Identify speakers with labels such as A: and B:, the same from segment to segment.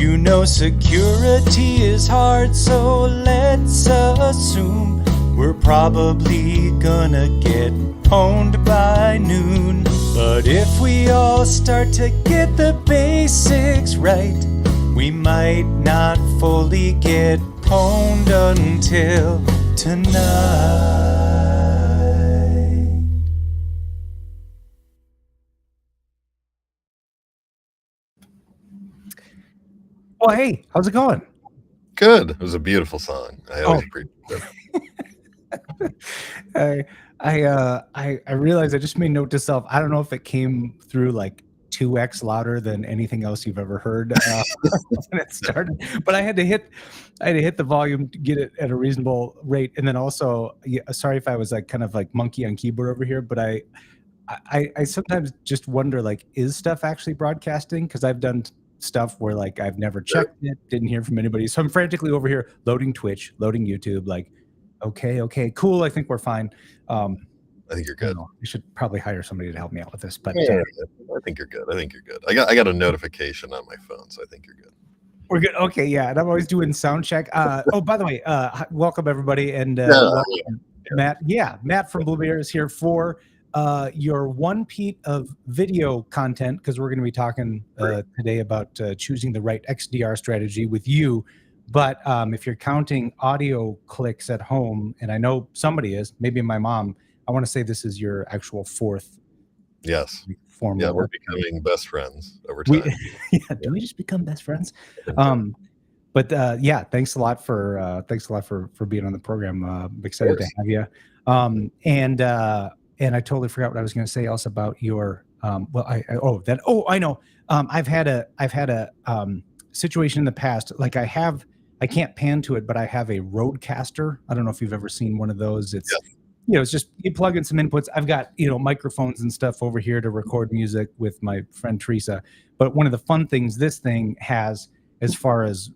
A: You know security is hard, so let's assume we're probably gonna get pwned by noon. But if we all start to get the basics right, we might not fully get pwned until tonight. Well, hey, how's it going?
B: Good. It was a beautiful song. I always appreciate
A: it. I realized I just made note to self. I don't know if it came through like 2x louder than anything else you've ever heard when it started, but I had to hit the volume to get it at a reasonable rate. And then also, sorry if I was like kind of like monkey on keyboard over here, but I sometimes just wonder, like, is stuff actually broadcasting? Because I've done stuff where like I've never checked it, didn't hear from anybody, so I'm frantically over here loading Twitch, loading YouTube, like, okay, cool, I think we're fine.
B: I think you're good.
A: I should probably hire somebody to help me out with this, but
B: I think you're good. I got a notification on my phone, so I think you're good.
A: We're good. Okay, yeah, and I'm always doing sound check. Oh, by the way, welcome everybody, and Matt. Yeah, Matt from Blumira is here for your 1 peat of video content, because we're going to be talking today about choosing the right XDR strategy with you. But if you're counting audio clicks at home, and I know somebody is, maybe my mom, I want to say this is your actual 4th.
B: Yes.
A: Formal.
B: Yeah, we're becoming best friends over time.
A: Do we just become best friends? But yeah, thanks a lot for being on the program. I'm excited to have you. And I totally forgot what I was going to say else about your I know. I've had a situation in the past. Like I can't pan to it, but I have a Rodecaster. I don't know if you've ever seen one of those. It's it's just you plug in some inputs. I've got microphones and stuff over here to record music with my friend Teresa. But one of the fun things this thing has, as far as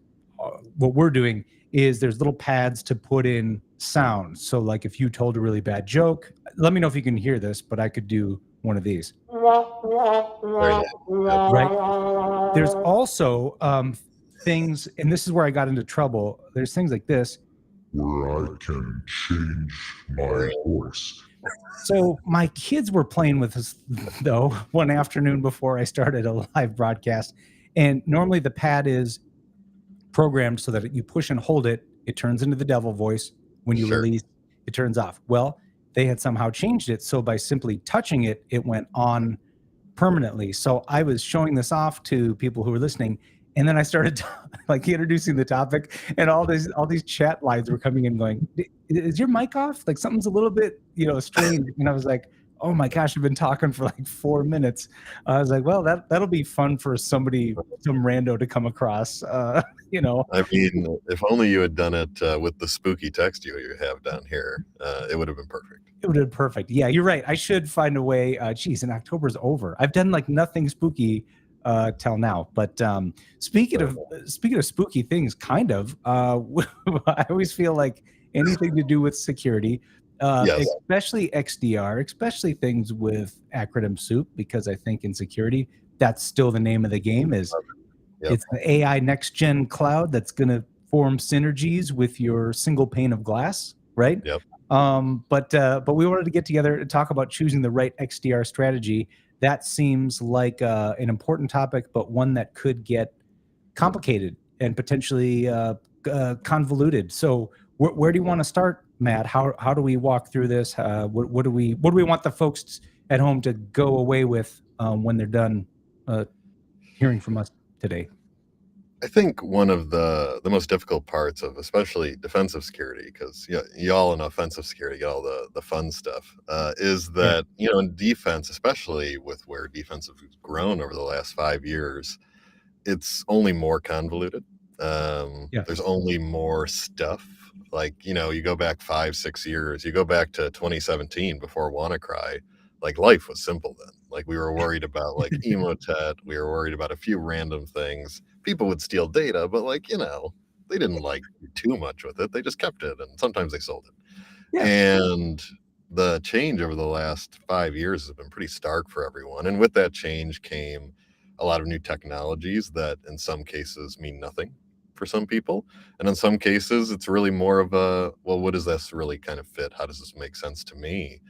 A: what we're doing, is there's little pads to put in sound. So like if you told a really bad joke, let me know if you can hear this, but I could do one of these. Right. There's also things, and this is where I got into trouble. There's things like this,
C: where I can change my voice.
A: So my kids were playing with this, though, one afternoon before I started a live broadcast. And normally the pad is programmed so that you push and hold it, it turns into the devil voice. When you release, it turns off. Well, they had somehow changed it, so by simply touching it, it went on permanently. So I was showing this off to people who were listening, and then I started like introducing the topic, and all these chat lines were coming in going, "Is your mic off? Like something's a little bit strange." And I was like, "Oh my gosh, I've been talking for like 4 minutes." I was like, "Well, that'll be fun for some rando to come across." I
B: mean, if only you had done it with the spooky text you have down here, it would have been perfect.
A: It would have been perfect. Yeah, you're right. I should find a way. And October's over. I've done like nothing spooky till now. But speaking of spooky things, kind of, I always feel like anything to do with security, especially XDR, especially things with acronym soup, because I think in security, that's still the name of the game. It's the AI next gen cloud that's going to form synergies with your single pane of glass, right?
B: Yep.
A: But we wanted to get together to talk about choosing the right XDR strategy. That seems like an important topic, but one that could get complicated and potentially convoluted. So where do you want to start, Matt? How do we walk through this? What do we want the folks at home to go away with when they're done hearing from us today?
B: I think one of the most difficult parts of especially defensive security, because y'all in offensive security get all the fun stuff, is that in defense, especially with where defense has grown over the last 5 years, it's only more convoluted. There's only more stuff. Like you go back 5-6 years, you go back to 2017 before WannaCry. Like life was simple then. Like we were worried about like Emotet, we were worried about a few random things. People would steal data, but they didn't like do too much with it. They just kept it, and sometimes they sold it. Yeah. And the change over the last 5 years has been pretty stark for everyone. And with that change came a lot of new technologies that in some cases mean nothing for some people. And in some cases, it's really more of a, well, what does this really kind of fit? How does this make sense to me?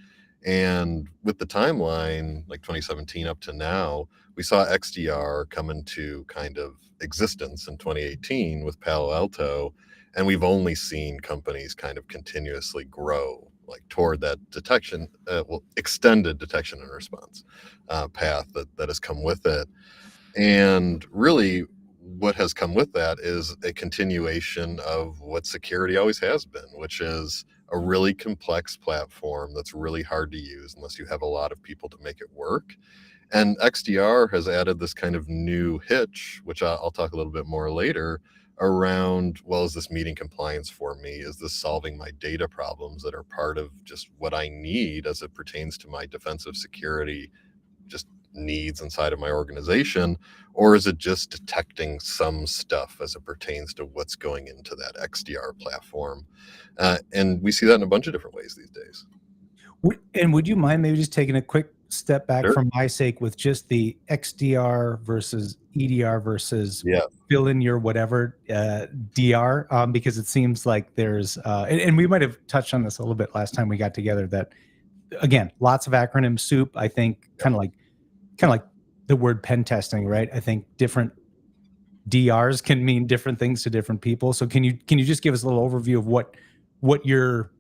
B: And with the timeline, like 2017 up to now, we saw XDR come into kind of existence in 2018 with Palo Alto. And we've only seen companies kind of continuously grow like toward that detection, extended detection and response path that has come with it. And really, what has come with that is a continuation of what security always has been, which is a really complex platform that's really hard to use unless you have a lot of people to make it work. And XDR has added this kind of new hitch, which I'll talk a little bit more later, around, well, is this meeting compliance for me? Is this solving my data problems that are part of just what I need as it pertains to my defensive security just needs inside of my organization? Or is it just detecting some stuff as it pertains to what's going into that XDR platform? And we see that in a bunch of different ways these days.
A: And would you mind maybe just taking a quick step back
B: Sure.
A: for my sake with just the XDR versus EDR versus
B: Yeah.
A: fill in your whatever DR, because it seems like there's, and we might have touched on this a little bit last time we got together, that again, lots of acronym soup. I think kind of like the word pen testing, right? I think different DRs can mean different things to different people. So can you just give us a little overview of what you're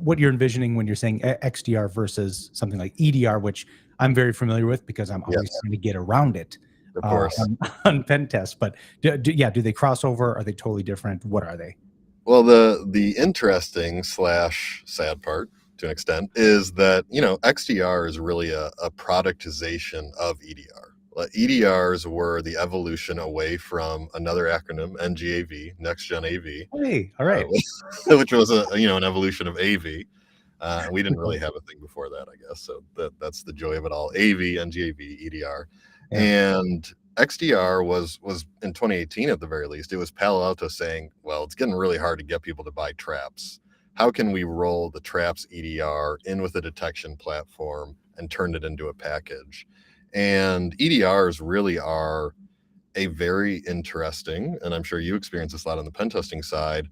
A: envisioning when you're saying XDR versus something like EDR, which I'm very familiar with because I'm always trying to get around it,
B: of course,
A: on pen tests. But do they cross over? Are they totally different? What are they?
B: Well, the interesting / sad part to an extent is that, XDR is really a productization of EDR. EDRs were the evolution away from another acronym, NGAV, Next Gen AV.
A: Hey, all right.
B: Which was an evolution of AV. We didn't really have a thing before that, I guess. So that's the joy of it all. AV, NGAV, EDR. Yeah. And XDR was in 2018 at the very least. It was Palo Alto saying, well, it's getting really hard to get people to buy traps. How can we roll the traps EDR in with a detection platform and turn it into a package? And EDRs really are a very interesting, and I'm sure you experience this a lot on the pen testing side.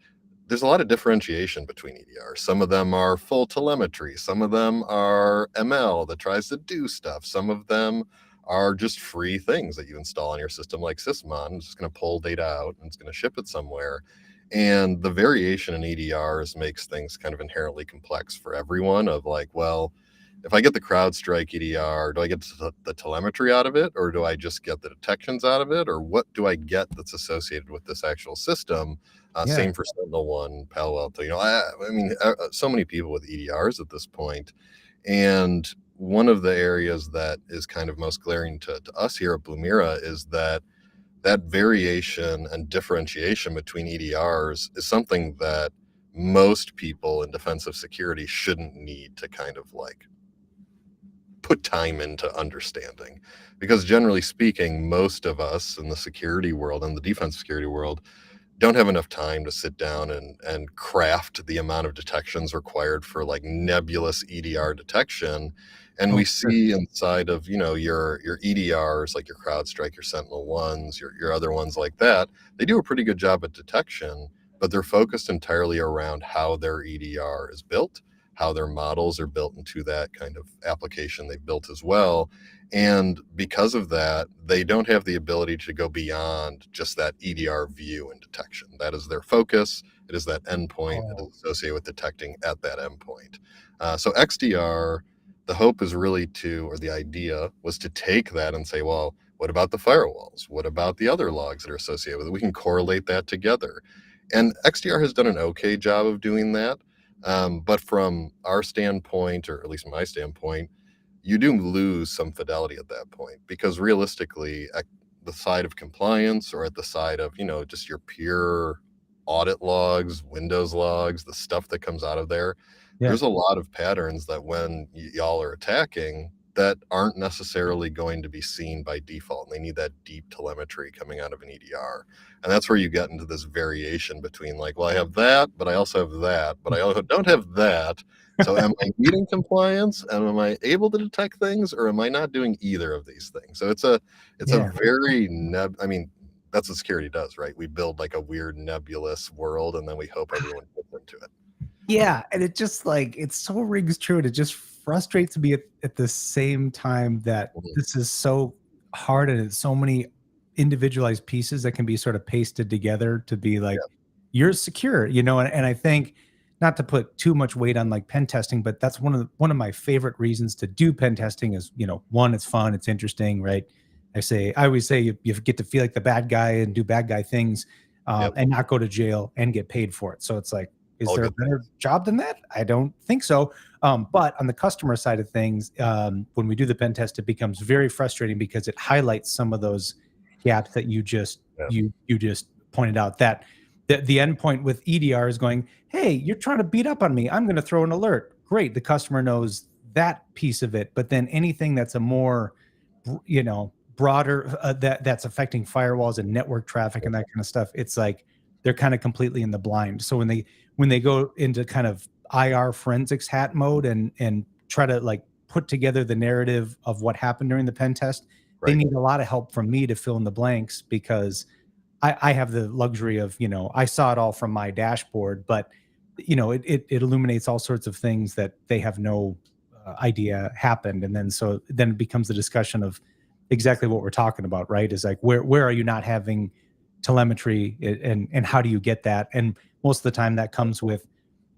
B: There's a lot of differentiation between EDRs. Some of them are full telemetry. Some of them are ML that tries to do stuff. Some of them are just free things that you install on your system, like Sysmon. It's just going to pull data out and it's going to ship it somewhere. And the variation in EDRs makes things kind of inherently complex for everyone of like, well, if I get the CrowdStrike EDR, do I get the telemetry out of it, or do I just get the detections out of it, or what do I get that's associated with this actual system? Same for SentinelOne, Palo Alto. I mean, so many people with EDRs at this point. And one of the areas that is kind of most glaring to us here at Blumira is that variation and differentiation between EDRs is something that most people in defensive security shouldn't need to kind of like put time into understanding, because generally speaking, most of us in the security world and the defense security world don't have enough time to sit down and craft the amount of detections required for like nebulous EDR detection. And we see inside of, your EDRs, like your CrowdStrike, your SentinelOnes, your other ones like that, they do a pretty good job at detection, but they're focused entirely around how their EDR is built, how their models are built into that kind of application they've built as well. And because of that, they don't have the ability to go beyond just that EDR view and detection. That is their focus. It is that endpoint that is associated with detecting at that endpoint. So XDR, the hope is really the idea was to take that and say, well, what about the firewalls? What about the other logs that are associated with it? We can correlate that together. And XDR has done an okay job of doing that. But from our standpoint, or at least my standpoint, you do lose some fidelity at that point, because realistically, at the side of compliance or at the side of, just your pure audit logs, Windows logs, the stuff that comes out of there, there's a lot of patterns that when y'all are attacking, that aren't necessarily going to be seen by default. And they need that deep telemetry coming out of an EDR. And that's where you get into this variation between like, well, I have that, but I also have that, but I also don't have that. So am I meeting compliance? And am I able to detect things, or am I not doing either of these things? So it's a very I mean, that's what security does, right? We build like a weird nebulous world, and then we hope everyone fits into it.
A: Yeah, and it just like it so rings true, and it just frustrates me at the same time that this is so hard, and it's so many individualized pieces that can be sort of pasted together to be like you're secure, and I think not to put too much weight on like pen testing, but that's one of my favorite reasons to do pen testing is, one, it's fun, it's interesting, right? I always say you get to feel like the bad guy and do bad guy things, and not go to jail and get paid for it. So it's like, is there a better job than that? I don't think so. But on the customer side of things, when we do the pen test, it becomes very frustrating because it highlights some of those gaps that you just you just pointed out. That the endpoint with EDR is going, hey, you're trying to beat up on me. I'm going to throw an alert. Great, the customer knows that piece of it. But then anything that's a more, broader that's affecting firewalls and network traffic and that kind of stuff, it's like they're kind of completely in the blind. So when they go into kind of IR forensics hat mode and try to like put together the narrative of what happened during the pen test, they need a lot of help from me to fill in the blanks because I have the luxury of, I saw it all from my dashboard, but it illuminates all sorts of things that they have no idea happened. And then it becomes the discussion of exactly what we're talking about, right? Is like, where are you not having telemetry and how do you get that? And most of the time that comes with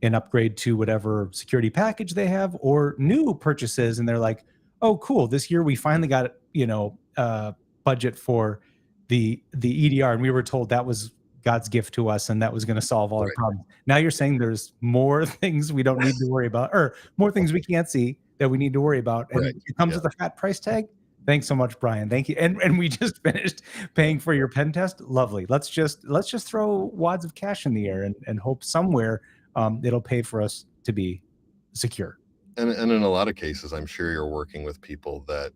A: an upgrade to whatever security package they have or new purchases. And they're like, oh, cool. This year we finally got, budget for the EDR. And we were told that was God's gift to us and that was going to solve all our problems. Now you're saying there's more things we don't need to worry about or more things we can't see that we need to worry about. And it comes with a fat price tag. Thanks so much, Brian. Thank you. And we just finished paying for your pen test. Lovely. Let's just throw wads of cash in the air and hope somewhere it'll pay for us to be secure.
B: And in a lot of cases, I'm sure you're working with people that,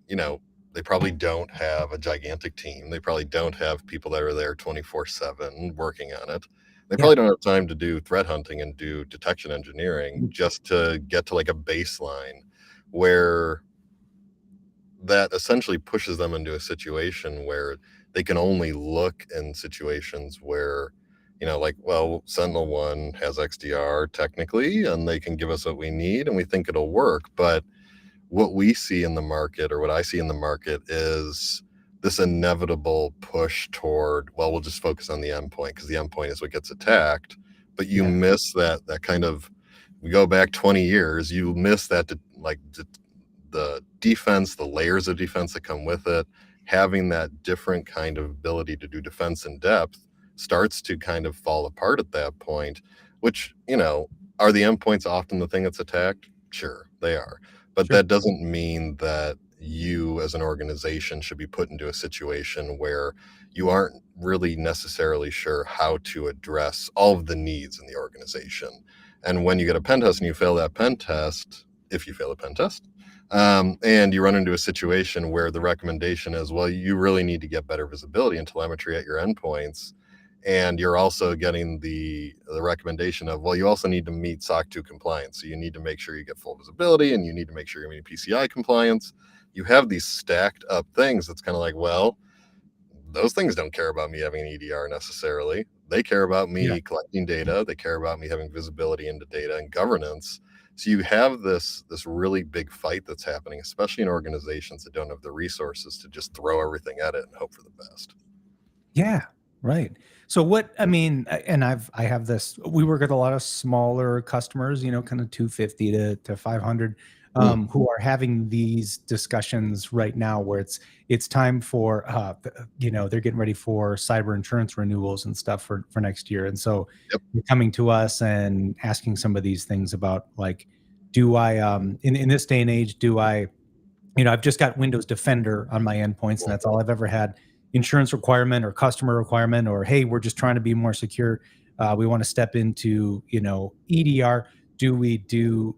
B: they probably don't have a gigantic team. They probably don't have people that are there 24/7 working on it. They probably don't have time to do threat hunting and do detection engineering just to get to like a baseline where that essentially pushes them into a situation where they can only look in situations where, like, well, Sentinel-1 has XDR technically, and they can give us what we need, and we think it'll work. But what we see in the market, or what I see in the market, is this inevitable push toward, well, we'll just focus on the endpoint because the endpoint is what gets attacked. But you miss that kind of, we go back 20 years, you miss that, the defense, the layers of defense that come with it, having that different kind of ability to do defense in depth starts to kind of fall apart at that point, which, are the endpoints often the thing that's attacked? Sure, they are. But that doesn't mean that you as an organization should be put into a situation where you aren't really necessarily sure how to address all of the needs in the organization. And when you get a pen test and you fail that pen test, if you fail a pen test, and you run into a situation where the recommendation is, well, you really need to get better visibility and telemetry at your endpoints. And you're also getting the recommendation of, well, you also need to meet SOC 2 compliance. So you need to make sure you get full visibility and you need to make sure you're meeting PCI compliance. You have these stacked up things that's kind of like, well, those things don't care about me having an EDR necessarily. They care about me collecting data. They care about me having visibility into data and governance. So you have this really big fight that's happening, especially in organizations that don't have the resources to just throw everything at it and hope for the best.
A: Yeah, right. So and I have this, we work with a lot of smaller customers, kind of 250 to 500, who are having these discussions right now where it's time for, they're getting ready for cyber insurance renewals and stuff for next year. And so they're coming to us and asking some of these things about like, do I, in this day and age, I've just got Windows Defender on my endpoints and that's all I've ever had. Insurance requirement or customer requirement, or hey, we're just trying to be more secure. We want to step into, EDR. Do we do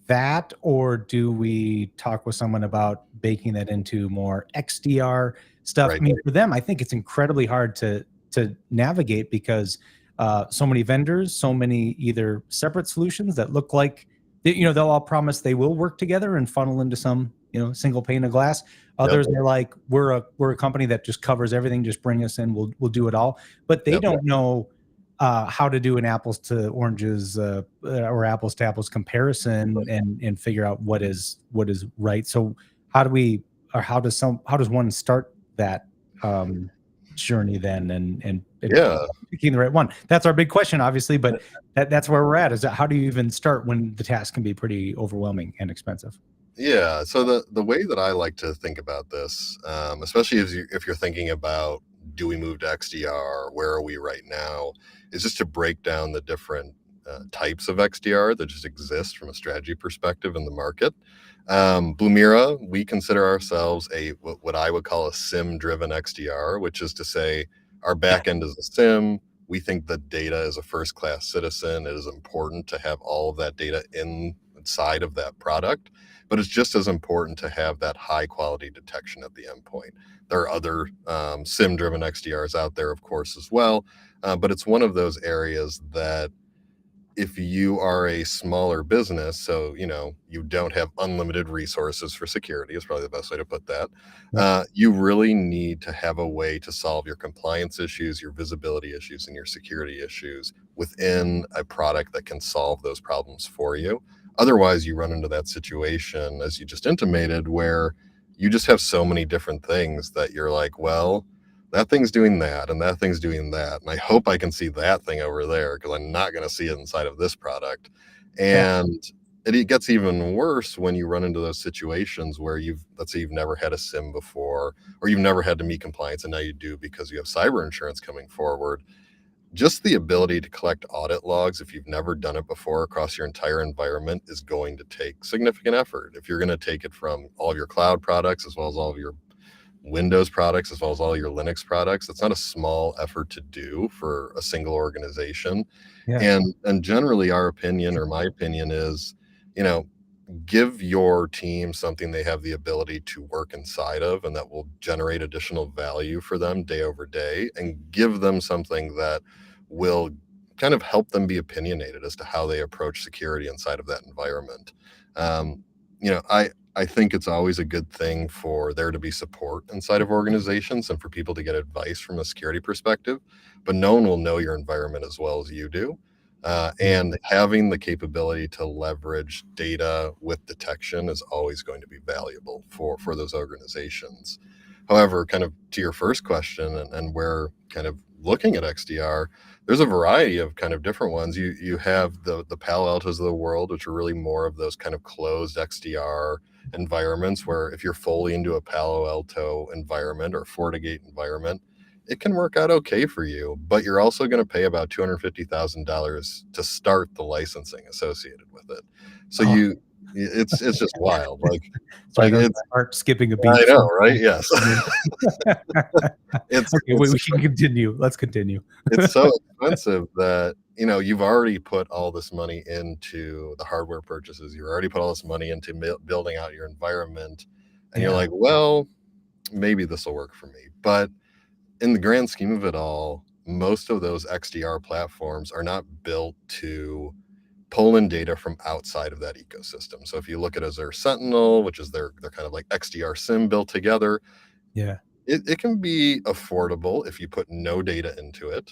A: that, or do we talk with someone about baking that into more XDR stuff?
B: Right.
A: I mean, for them, I think it's incredibly hard to navigate because so many vendors, so many either separate solutions that look like they'll all promise they will work together and funnel into some single pane of glass. Others are like, we're a company that just covers everything. Just bring us in. We'll do it all. But they don't know how to do an apples to oranges or apples to apples comparison and figure out what is right. So how does one start that journey then and picking the right one? That's our big question, obviously, but that's where we're at. Is that how do you even start when the task can be pretty overwhelming and expensive?
B: Yeah. So the way that I like to think about this, especially if you're thinking about, do we move to XDR? Where are we right now? Is just to break down the different types of XDR that just exist from a strategy perspective in the market. Blumira, we consider ourselves what I would call a SIEM-driven XDR, which is to say our backend is a SIEM. We think that data is a first-class citizen. It is important to have all of that data inside of that product, but it's just as important to have that high-quality detection at the endpoint. There are other SIEM-driven XDRs out there, of course, as well, but it's one of those areas that if you are a smaller business, so you don't have unlimited resources for security, is probably the best way to put that. You really need to have a way to solve your compliance issues, your visibility issues, and your security issues within a product that can solve those problems for you. Otherwise, you run into that situation, as you just intimated, where you just have so many different things that you're like, well, that thing's doing that and that thing's doing that, and I hope I can see that thing over there because I'm not going to see it inside of this product. And it gets even worse when you run into those situations where let's say you've never had a SIM before, or you've never had to meet compliance, and now you do because you have cyber insurance coming forward. Just the ability to collect audit logs, if you've never done it before across your entire environment, is going to take significant effort. If you're going to take it from all of your cloud products as well as all of your Windows products as well as all your Linux products, it's not a small effort to do for a single organization. And generally our opinion, or my opinion, is give your team something they have the ability to work inside of and that will generate additional value for them day over day, and give them something that will kind of help them be opinionated as to how they approach security inside of that environment. I think it's always a good thing for there to be support inside of organizations and for people to get advice from a security perspective, but no one will know your environment as well as you do. And having the capability to leverage data with detection is always going to be valuable for those organizations. However, kind of to your first question and where kind of looking at XDR, there's a variety of kind of different ones. You have the Palo Altos of the world, which are really more of those kind of closed XDR environments where if you're fully into a Palo Alto environment or FortiGate environment, it can work out okay for you, but you're also going to pay about $250,000 to start the licensing associated with it. So it's just wild. It's
A: skipping a beat.
B: I know, right? Yes.
A: We can continue. Let's continue.
B: It's so expensive that you've already put all this money into the hardware purchases. You've already put all this money into building out your environment, and you're like, well, maybe this will work for me. But in the grand scheme of it all, most of those XDR platforms are not built to pull in data from outside of that ecosystem. So if you look at Azure Sentinel, which is they're kind of like XDR SIEM built together, it can be affordable if you put no data into it.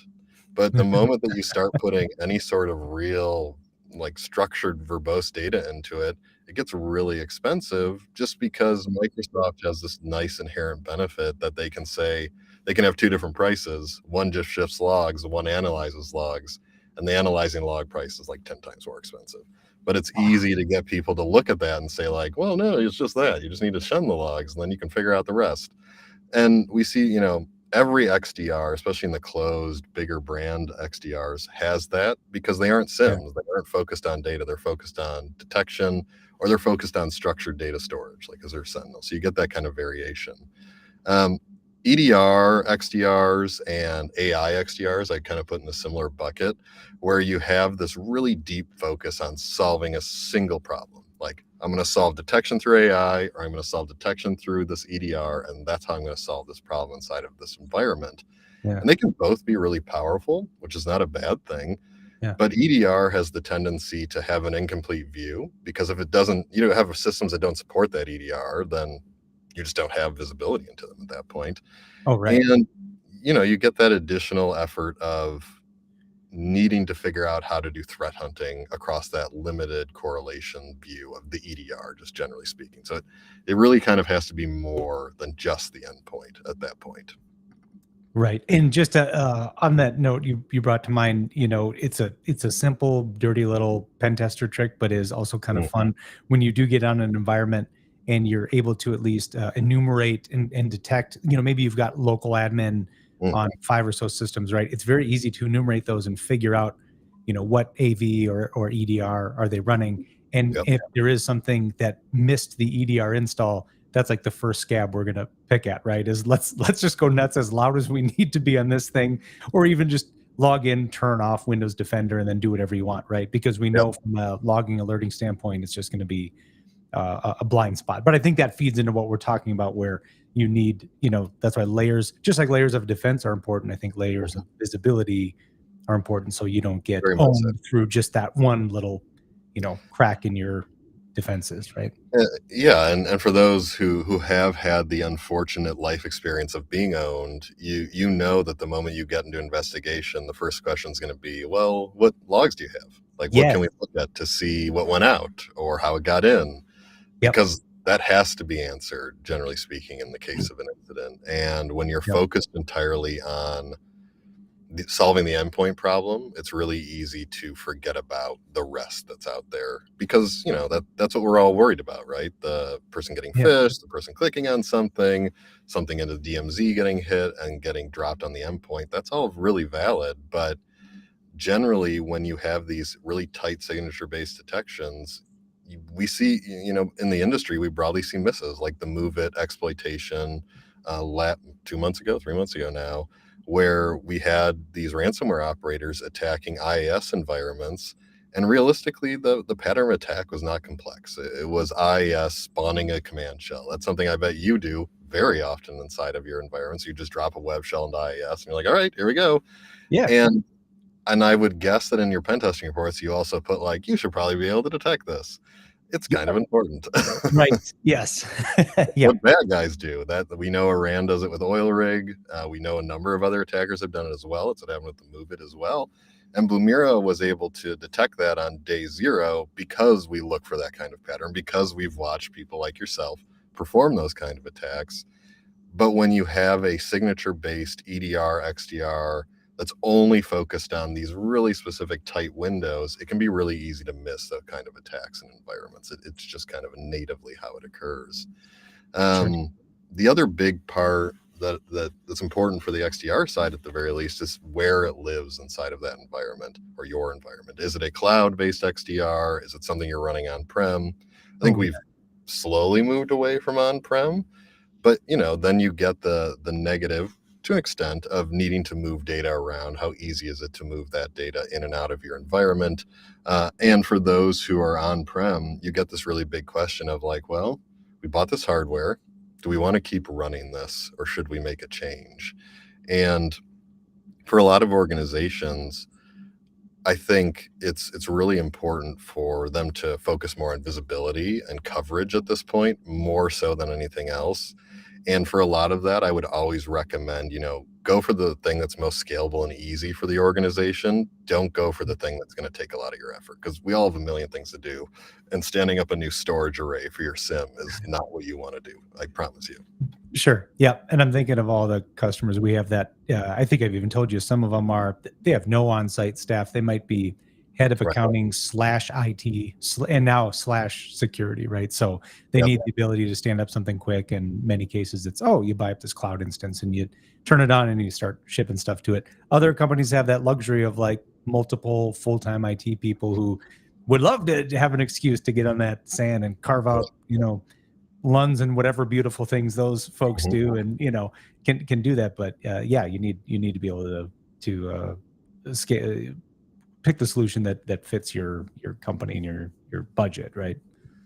B: But the moment that you start putting any sort of real, like, structured verbose data into it, it gets really expensive, just because Microsoft has this nice inherent benefit that they can say they can have two different prices. One just shifts logs, one analyzes logs, and the analyzing log price is like 10 times more expensive. But it's easy to get people to look at that and say like, well, no, it's just that. You just need to shun the logs, and then you can figure out the rest. And we see, every XDR, especially in the closed, bigger brand XDRs, has that because they aren't SIEMs. They aren't focused on data. They're focused on detection, or they're focused on structured data storage, like Azure Sentinel. So you get that kind of variation. EDR XDRs and AI XDRs, I kind of put in a similar bucket, where you have this really deep focus on solving a single problem. Like, I'm going to solve detection through AI, or I'm going to solve detection through this EDR, and that's how I'm going to solve this problem inside of this environment.
A: Yeah.
B: And they can both be really powerful, which is not a bad thing.
A: Yeah.
B: But EDR has the tendency to have an incomplete view, because if it doesn't, you have systems that don't support that EDR, then you just don't have visibility into them at that point.
A: Oh, right.
B: And, you get that additional effort of needing to figure out how to do threat hunting across that limited correlation view of the EDR, just generally speaking. So it really kind of has to be more than just the endpoint at that point.
A: Right. And just on that note, you brought to mind, it's a simple, dirty little pen tester trick, but is also kind of fun when you do get on an environment and you're able to at least enumerate and detect, maybe you've got local admin on 5 or so systems, right? It's very easy to enumerate those and figure out, what AV or EDR are they running. And if there is something that missed the EDR install, that's like the first scab we're going to pick at, right? Is let's just go nuts as loud as we need to be on this thing, or even just log in, turn off Windows Defender, and then do whatever you want, right? Because we know from a logging alerting standpoint, it's just going to be a blind spot. But I think that feeds into what we're talking about, where you need, that's why layers, just like layers of defense are important. I think layers of visibility are important, so you don't get owned through just that one little, crack in your defenses, right?
B: Yeah, and for those who have had the unfortunate life experience of being owned, you know that the moment you get into investigation, the first question is going to be, well, what logs do you have? Like, what can we look at to see what went out or how it got in? Because that has to be answered, generally speaking, in the case of an incident. And when you're focused entirely on solving the endpoint problem, it's really easy to forget about the rest that's out there, because that's what we're all worried about, right? The person getting phished, the person clicking on something in the DMZ getting hit and getting dropped on the endpoint. That's all really valid, but generally when you have these really tight signature based detections, we see, in the industry, we broadly see misses like the MoveIt exploitation 3 months ago now, where we had these ransomware operators attacking IaaS environments. And realistically, the pattern of attack was not complex. It was IaaS spawning a command shell. That's something I bet you do very often inside of your environments. You just drop a web shell into IaaS and you're like, all right, here we go.
A: Yeah.
B: And I would guess that in your pen testing reports, you also put like, you should probably be able to detect this. It's kind of important.
A: Right. Yes.
B: What bad guys do. That we know Iran does it with Oil Rig. We know a number of other attackers have done it as well. It's what happened with the MoveIt as well. And Blumira was able to detect that on day 0 because we look for that kind of pattern, because we've watched people like yourself perform those kind of attacks. But when you have a signature-based EDR, XDR, that's only focused on these really specific tight windows, it can be really easy to miss those kind of attacks in environments. It's just kind of natively how it occurs. The other big part that's important for the XDR side, at the very least, is where it lives inside of that environment or your environment. Is it a cloud-based XDR? Is it something you're running on-prem? I think we've slowly moved away from on-prem, but then you get the negative, to an extent, of needing to move data around. How easy is it to move that data in and out of your environment? And for those who are on-prem, you get this really big question of like, well, we bought this hardware. Do we want to keep running this, or should we make a change? And for a lot of organizations, I think it's really important for them to focus more on visibility and coverage at this point, more so than anything else. And for a lot of that, I would always recommend, go for the thing that's most scalable and easy for the organization. Don't go for the thing that's going to take a lot of your effort, because we all have a million things to do. And standing up a new storage array for your SIEM is not what you want to do. I promise you.
A: Sure. Yeah. And I'm thinking of all the customers we have that, I think I've even told you, some of them they have no on-site staff. They might be head of accounting /IT and now /security, right? So they need the ability to stand up something quick. And many cases it's, you buy up this cloud instance and you turn it on and you start shipping stuff to it. Other companies have that luxury of like multiple full-time IT people who would love to have an excuse to get on that SAN and carve out, LUNs and whatever beautiful things those folks do, and can do that. But you need to be able to scale, pick the solution that fits your company and your budget, right?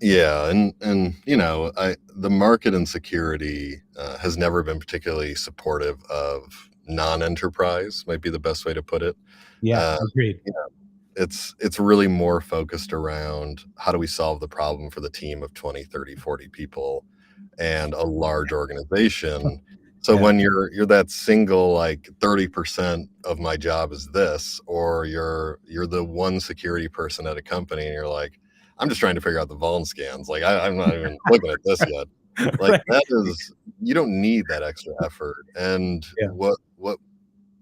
B: Yeah, and you know, the market in security has never been particularly supportive of non-enterprise, might be the best way to put it.
A: Yeah,
B: Uh,
A: agreed.
B: you know, it's really more focused around how do we solve the problem for the team of 20, 30, 40 people and a large organization. So
A: Yeah,
B: when you're that single, like 30% of my job is this, or you're the one security person at a company and you're like, I'm just trying to figure out the vuln scans. Like I'm not even looking at this yet. Like
A: right.
B: that is, you don't need that extra effort. And
A: Yeah,
B: what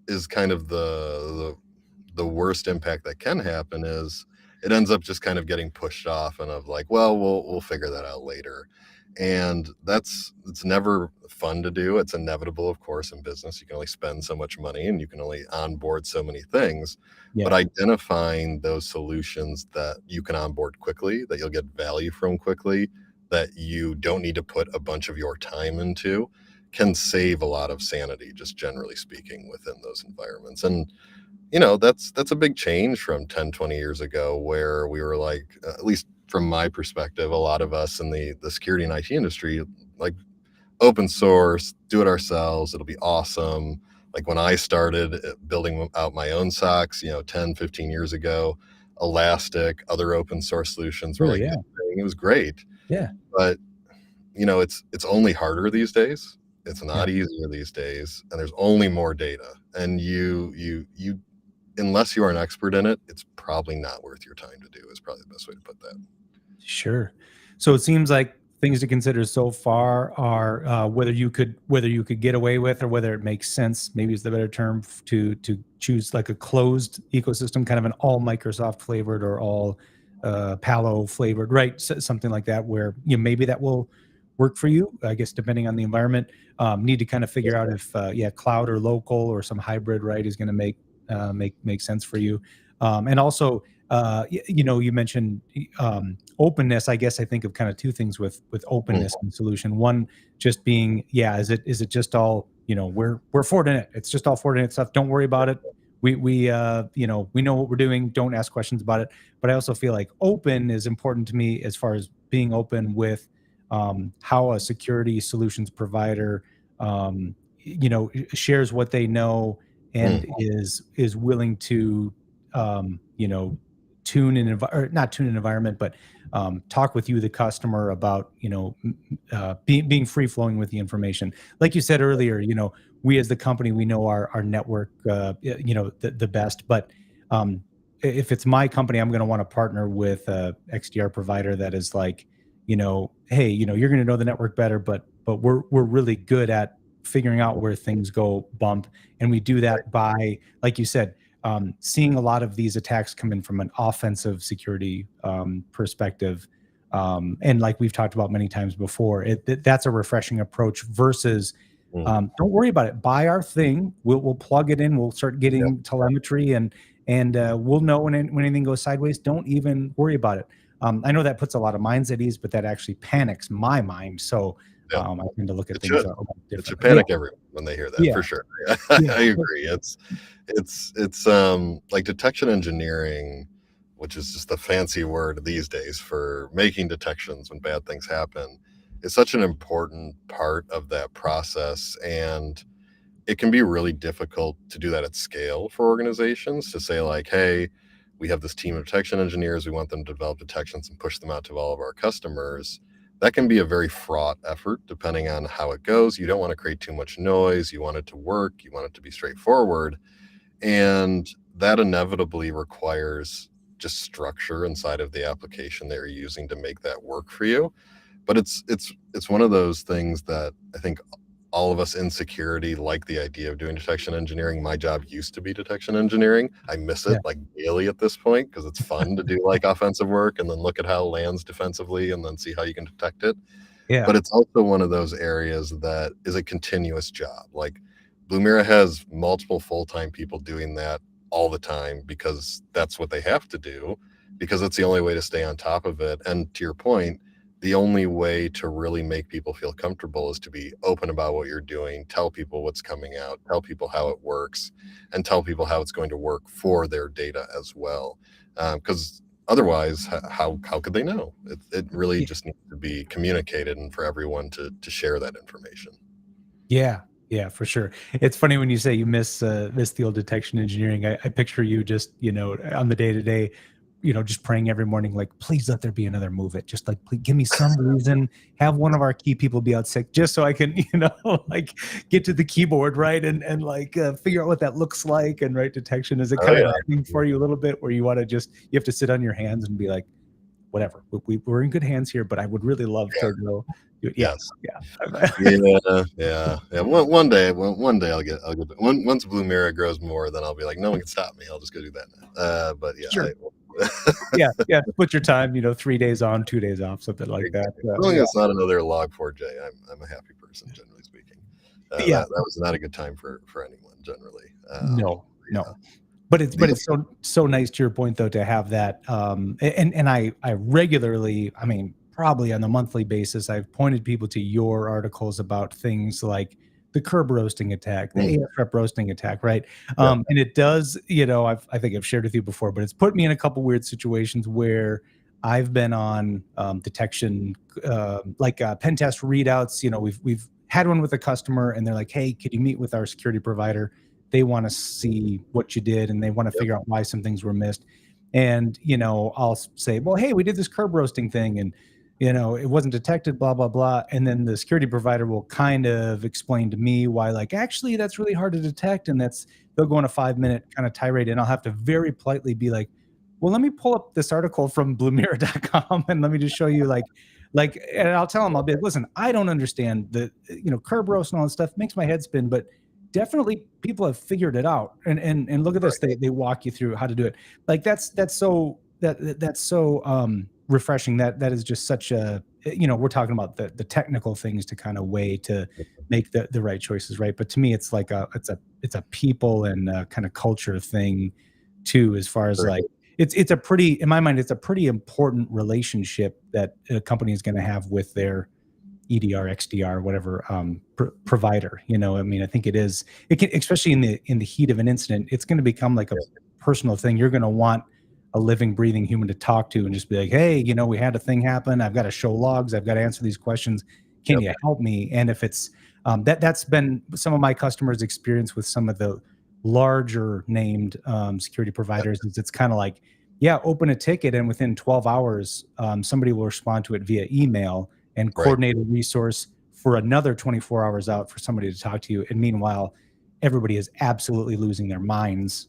B: is kind of the worst impact that can happen is it ends up just kind of getting pushed off and of like, well, we'll figure that out later. And it's never fun to do. It's inevitable, of course, in business. You can only spend so much money and you can only onboard so many things. But
A: yeah,
B: identifying those solutions that you can onboard quickly, that you'll get value from quickly, that you don't need to put a bunch of your time into, can save a lot of sanity, just generally speaking, within those environments. And you know, that's a big change from 10, 20 years ago where we were like, at least from my perspective, a lot of us in the security and IT industry, like open source, do it ourselves, it'll be awesome. Like when I started building out my own socks, you know, 10, 15 years ago, Elastic, other open source solutions were
A: sure,
B: like,
A: yeah,
B: it was great.
A: yeah,
B: But you know, it's only harder these days. It's
A: yeah.
B: not easier these days, and there's only more data. And you unless you are an expert in it, it's probably not worth your time to do, is probably the best way to put that.
A: Sure. So it seems like things to consider so far are whether you could get away with, or whether it makes sense, maybe is the better term, to choose like a closed ecosystem, kind of an all Microsoft flavored or all Palo flavored, right? Something like that, where maybe that will work for you. I guess depending on the environment, need to kind of figure out if cloud or local or some hybrid, right, is going to make sense for you, and also you mentioned openness. I guess I think of kind of two things with
B: Mm,
A: openness and solution. One just being, is it just all, we're Fortinet. It's just all Fortinet stuff. Don't worry about it. We know what we're doing. Don't ask questions about it. But I also feel like open is important to me, as far as being open with how a security solutions provider, shares what they know,
B: mm,
A: and is willing to, um, you know, not tune an environment, but talk with you, the customer, about being free flowing with the information. Like you said earlier, we as the company, we know our network, the best. But if it's my company, I'm going to want to partner with a XDR provider that is like, hey, you're going to know the network better, but we're really good at figuring out where things go bump, and we do that by, like you said, seeing a lot of these attacks come in from an offensive security perspective. And like we've talked about many times before, that's a refreshing approach versus,
B: mm.
A: don't worry about it. Buy our thing. We'll plug it in. We'll start
B: Yep,
A: getting telemetry, and we'll know when anything goes sideways. Don't even worry about it. I know that puts a lot of minds at ease, but that actually panics my mind. So
B: yep.
A: I tend to look at
B: It
A: things
B: should.
A: a lot
B: It should
A: differently. Yeah,
B: panic everyone when they hear that,
A: yeah,
B: for sure.
A: yeah,
B: I agree. It's like detection engineering, which is just the fancy word these days for making detections when bad things happen, is such an important part of that process. And it can be really difficult to do that at scale for organizations, to say like, hey, we have this team of detection engineers, we want them to develop detections and push them out to all of our customers. That can be a very fraught effort depending on how it goes. You don't want to create too much noise, you want it to work, you want it to be straightforward, and that inevitably requires just structure inside of the application that you're using to make that work for you. But it's one of those things that I think all of us in security like the idea of doing detection engineering. My job used to be detection engineering. I miss
A: yeah,
B: it like daily at this point because it's fun to do like offensive work and then look at how it lands defensively and then see how you can detect it.
A: yeah,
B: But it's also one of those areas that is a continuous job. Like Blumira has multiple full-time people doing that all the time because that's what they have to do, because it's the only way to stay on top of it. And to your point, the only way to really make people feel comfortable is to be open about what you're doing, tell people what's coming out, tell people how it works, and tell people how it's going to work for their data as well. Because otherwise, how could they know? It really just needs to be communicated and for everyone to share that information.
A: Yeah, yeah, for sure. It's funny when you say you miss the old detection engineering. I picture you just, on the day to day, just praying every morning, like, please let there be another move it. Just like, please give me some reason, have one of our key people be out sick, just so I can, like get to the keyboard, right, and like figure out what that looks like. And right, detection is it kind of happening for you a little bit, where you want to you have to sit on your hands and be like, whatever, we're in good hands here, but I would really love to know.
B: Yes.
A: Yeah.
B: One day I'll get once Blumira grows more, then I'll be like, no one can stop me. I'll just go do that now. But yeah,
A: sure. Yeah. Split your time, 3 days on, 2 days off, something like that.
B: As long as it's not another Log4j, I'm a happy person, generally speaking. That was not a good time for anyone, generally.
A: No. But it's so nice, to your point, though, to have that. And I regularly, I mean, probably on a monthly basis, I've pointed people to your articles about things like the curb roasting attack, the ASREP roasting attack, right? And it does, I think I've shared with you before, but it's put me in a couple weird situations where I've been on detection, like pen test readouts. We've had one with a customer, and they're like, "Hey, could you meet with our security provider? They want to see what you did, and they want to figure out why some things were missed." And I'll say, "Well, hey, we did this curb roasting thing, and it wasn't detected, blah blah blah." And then the security provider will kind of explain to me why, like, actually that's really hard to detect, and they'll go on a 5-minute kind of tirade, and I'll have to very politely be like, "Well, let me pull up this article from Blumira.com and let me just show you like." And I'll tell them, I'll be like, "Listen, I don't understand the curb roast and all that stuff. Makes my head spin, but definitely people have figured it out, and look at this, they walk you through how to do it." Like that's so refreshing. That is just such a, we're talking about the technical things to kind of weigh to make the right choices, right? But to me, it's like it's a people and kind of culture thing too, as far as like it's a pretty, in my mind, it's a pretty important relationship that a company is going to have with their EDR, XDR, whatever provider. I mean, I think it can, especially in the heat of an incident, it's going to become like a personal thing. You're going to want a living, breathing human to talk to and just be like, "Hey, we had a thing happen. I've got to show logs. I've got to answer these questions. Can you help me?" And if it's that's been some of my customers' experience with some of the larger named security providers, is it's kind of like, open a ticket, and within 12 hours, somebody will respond to it via email and coordinate a resource for another 24 hours out for somebody to talk to you. And meanwhile, everybody is absolutely losing their minds.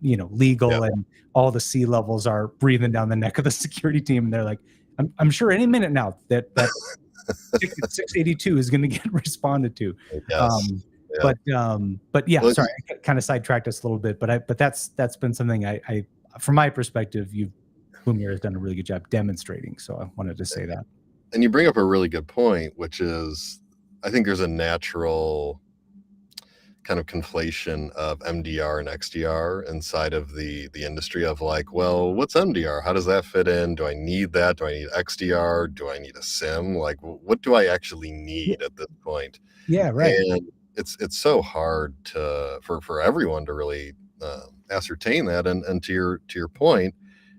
A: Legal and all the C levels are breathing down the neck of the security team. And they're like, I'm sure any minute now that 682 is going to get responded to. But sorry, I kind of sidetracked us a little bit, but that's been something I from my perspective, Blumira has done a really good job demonstrating. So I wanted to say that.
B: And you bring up a really good point, which is, I think there's a natural kind of conflation of MDR and XDR inside of the industry of like, well, what's MDR? How does that fit in? Do I need that? Do I need XDR? Do I need a SIEM? Like, what do I actually need at this point?
A: Yeah, right.
B: And it's so hard for everyone to really ascertain that. And to your point,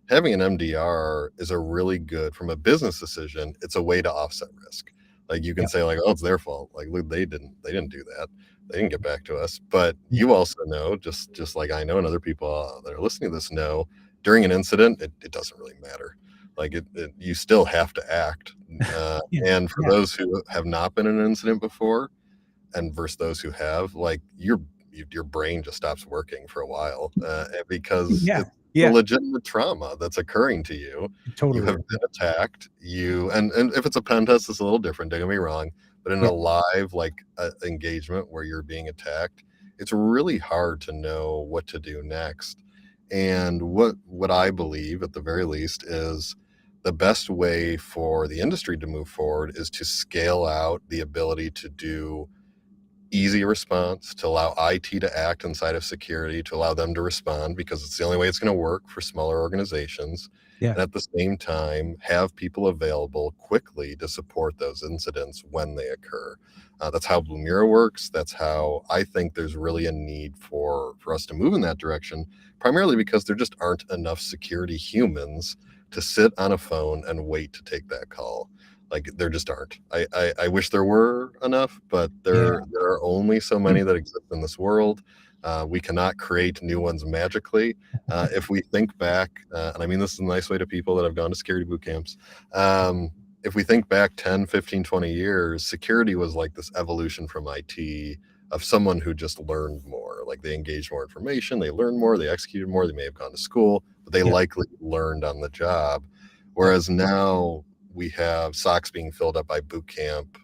B: having an MDR is a really good, from a business decision, it's a way to offset risk. Like you can say like, "Oh, it's their fault. Like, look, they didn't do that. They didn't get back to us." But you also know, just like I know, and other people that are listening to this know, during an incident, it doesn't really matter. Like you still have to act. And for those who have not been in an incident before, and versus those who have, like your brain just stops working for a while because it's a legitimate trauma that's occurring to you.
A: Totally.
B: You have been attacked. And if it's a pen test, it's a little different. Don't get me wrong. But in a live engagement where you're being attacked, it's really hard to know what to do next. And what I believe, at the very least, is the best way for the industry to move forward is to scale out the ability to do easy response, to allow IT to act inside of security, to allow them to respond, because it's the only way it's going to work for smaller organizations. And at the same time, have people available quickly to support those incidents when they occur. That's how Blumira works. That's how I think there's really a need for us to move in that direction, primarily because there just aren't enough security humans to sit on a phone and wait to take that call. Like there just aren't. I wish there were enough, but there are only so many that exist in this world. We cannot create new ones magically. If we think back, and I mean this is a nice way to people that have gone to security boot camps. If we think back 10, 15, 20 years, security was like this evolution from IT of someone who just learned more. Like they engaged more information, they learned more, they executed more, they may have gone to school, but they likely learned on the job. Whereas now we have SOCs being filled up by boot camp,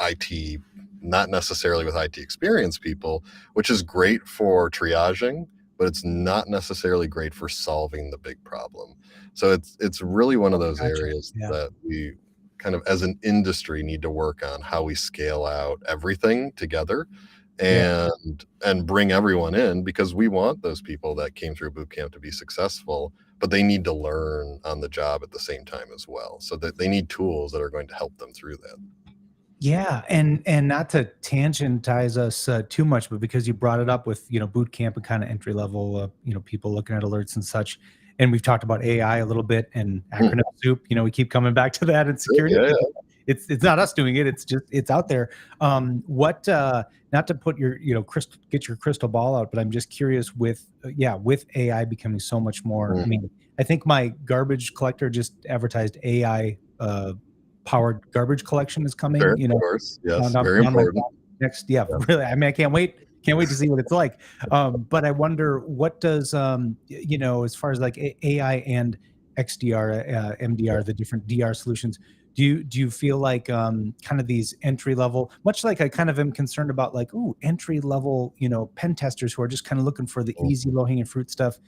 B: IT, not necessarily with IT experienced people, which is great for triaging, but it's not necessarily great for solving the big problem. So it's really one of those areas that we kind of as an industry need to work on how we scale out everything together and bring everyone in, because we want those people that came through boot camp to be successful, but they need to learn on the job at the same time as well. So that they need tools that are going to help them through that.
A: Yeah, and not to tangentize us too much, but because you brought it up with boot camp and kind of entry level, people looking at alerts and such, and we've talked about AI a little bit and acronym soup. We keep coming back to that in security. It's not us doing it. It's just it's out there. What not to put your get your crystal ball out, but I'm just curious with AI becoming so much more. I mean, I think my garbage collector just advertised AI. Powered garbage collection is coming.
B: Sure, of course. Yes, very important.
A: Next, really. I mean, I can't wait to see what it's like. But I wonder what does as far as like AI and XDR, MDR, the different DR solutions. Do you feel like kind of these entry level, much like I kind of am concerned about like entry level pen testers who are just kind of looking for the easy low hanging fruit stuff.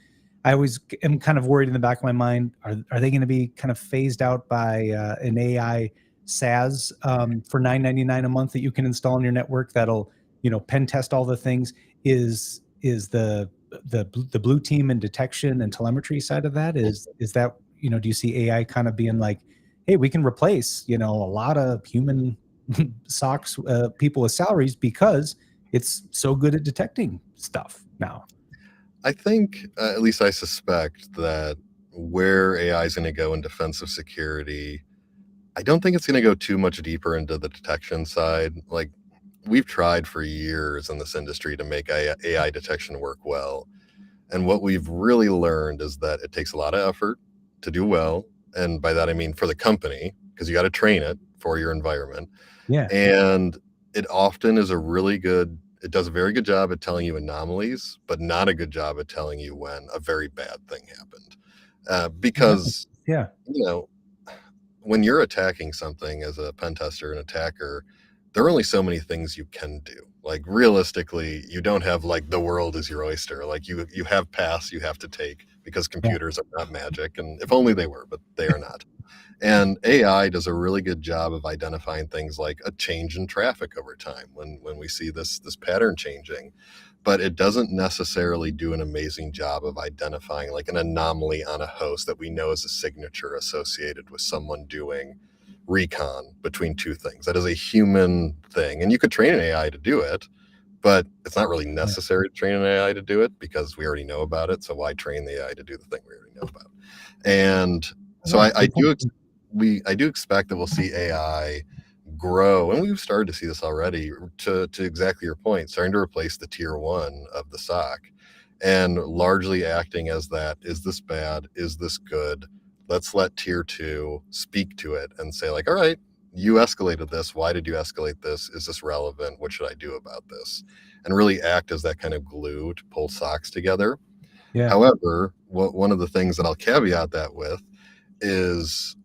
A: I always am kind of worried in the back of my mind, are they going to be kind of phased out by an AI SaaS for $9.99 a month that you can install on your network that'll, pen test all the things? Is the blue team and detection and telemetry side of that, is that, do you see AI kind of being like, hey, we can replace, a lot of human SOCs people with salaries because it's so good at detecting stuff now?
B: I think, at least I suspect, that where AI is going to go in defensive security, I don't think it's going to go too much deeper into the detection side. Like, we've tried for years in this industry to make AI detection work well. And what we've really learned is that it takes a lot of effort to do well. And by that, I mean for the company, because you got to train it for your environment.
A: Yeah.
B: And it often is it does a very good job at telling you anomalies, but not a good job at telling you when a very bad thing happened. Because, when you're attacking something as a pen tester and attacker, there are only so many things you can do. Like realistically, you don't have like the world is your oyster. Like you have paths you have to take because computers are not magic. And if only they were, but they are not. And AI does a really good job of identifying things like a change in traffic over time when we see this pattern changing. But it doesn't necessarily do an amazing job of identifying like an anomaly on a host that we know is a signature associated with someone doing recon between two things. That is a human thing. And you could train an AI to do it, but it's not really necessary to train an AI to do it because we already know about it. So why train the AI to do the thing we already know about? And so I do expect that we'll see AI grow, and we've started to see this already, to exactly your point, starting to replace the tier one of the SOC and largely acting as that, is this bad? Is this good? Let's let tier two speak to it and say like, all right, you escalated this. Why did you escalate this? Is this relevant? What should I do about this? And really act as that kind of glue to pull SOCs together. Yeah. However, one of the things that I'll caveat that with is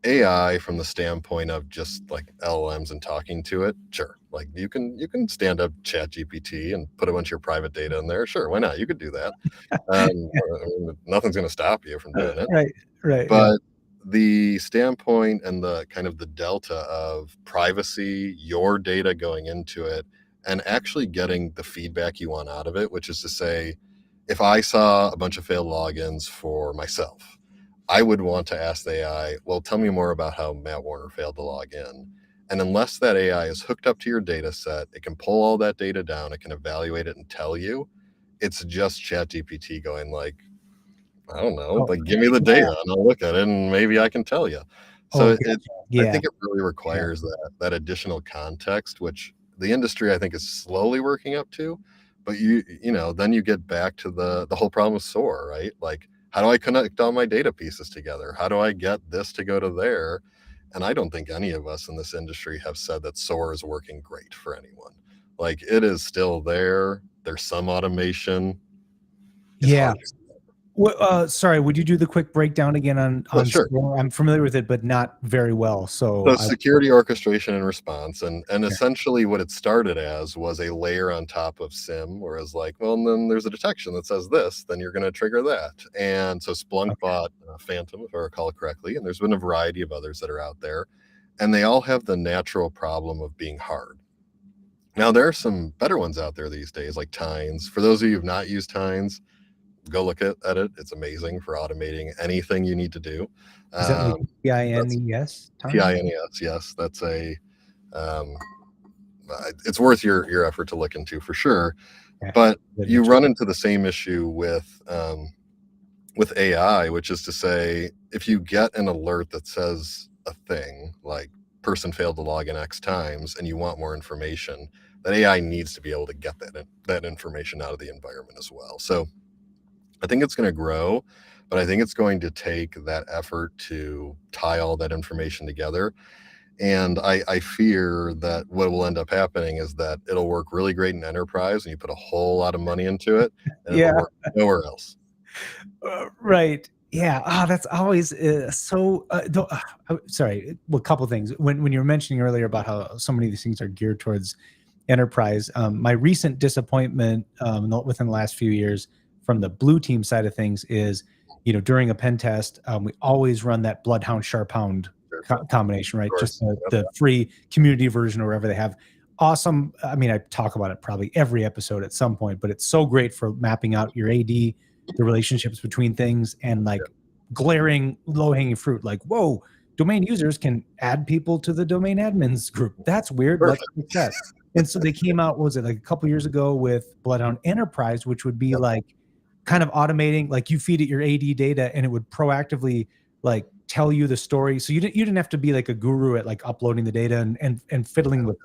B: AI from the standpoint of just like LLMs and talking to it. Sure. Like you can stand up ChatGPT and put a bunch of your private data in there. Sure. Why not? You could do that. Nothing's going to stop you from doing it.
A: Right.
B: But the standpoint and the kind of the delta of privacy, your data going into it, and actually getting the feedback you want out of it, which is to say, if I saw a bunch of failed logins for myself, I would want to ask the AI, well, tell me more about how Matt Warner failed to log in. And unless that AI is hooked up to your data set, it can pull all that data down, it can evaluate it and tell you. It's just ChatGPT going like, I don't know,
A: Oh,
B: like give me the data and I'll look at it and maybe I can tell you. So
A: oh,
B: it,
A: gotcha.
B: I
A: Yeah.
B: think it really requires that additional context, which the industry I think is slowly working up to. But then you get back to the whole problem of SOAR, right? Like, how do I connect all my data pieces together? How do I get this to go to there? And I don't think any of us in this industry have said that SOAR is working great for anyone. Like, it is still there. There's some automation. It's
A: Yeah.
B: hard.
A: Sorry, would you do the quick breakdown again on
B: Sure.
A: SOAR? I'm familiar with it, but not very well.
B: So security orchestration and response, and essentially what it started as was a layer on top of SIEM, whereas like, well, and then there's a detection that says this, then you're going to trigger that. And so Splunk bought Phantom, if I recall correctly, and there's been a variety of others that are out there, and they all have the natural problem of being hard. Now there are some better ones out there these days, like Tines. For those of you who've not used Tines, go look at it. It's amazing for automating anything you need to do.
A: Is that like TINES?
B: TINES, yes. That's a it's worth your effort to look into for sure.
A: Yeah.
B: But you run into the same issue with AI, which is to say, if you get an alert that says a thing like person failed to log in X times and you want more information, that AI needs to be able to get that information out of the environment as well. So I think it's going to grow, but I think it's going to take that effort to tie all that information together. And I fear that what will end up happening is that it'll work really great in enterprise and you put a whole lot of money into it and it'll work nowhere else.
A: Right. Yeah. That's always so. Sorry. Well, a couple things. When you were mentioning earlier about how so many of these things are geared towards enterprise, my recent disappointment within the last few years from the blue team side of things is, during a pen test, we always run that Bloodhound Sharphound combination, right? Just the free community version or whatever they have. Awesome. I mean, I talk about it probably every episode at some point, but it's so great for mapping out your AD, the relationships between things, and like glaring low-hanging fruit. Like, whoa, domain users can add people to the domain admins group. That's weird. Let's fix that. And so they came out, what was it, like a couple years ago with Bloodhound Enterprise, which would be like kind of automating, like you feed it your AD data and it would proactively like tell you the story. So you didn't have to be like a guru at like uploading the data and fiddling with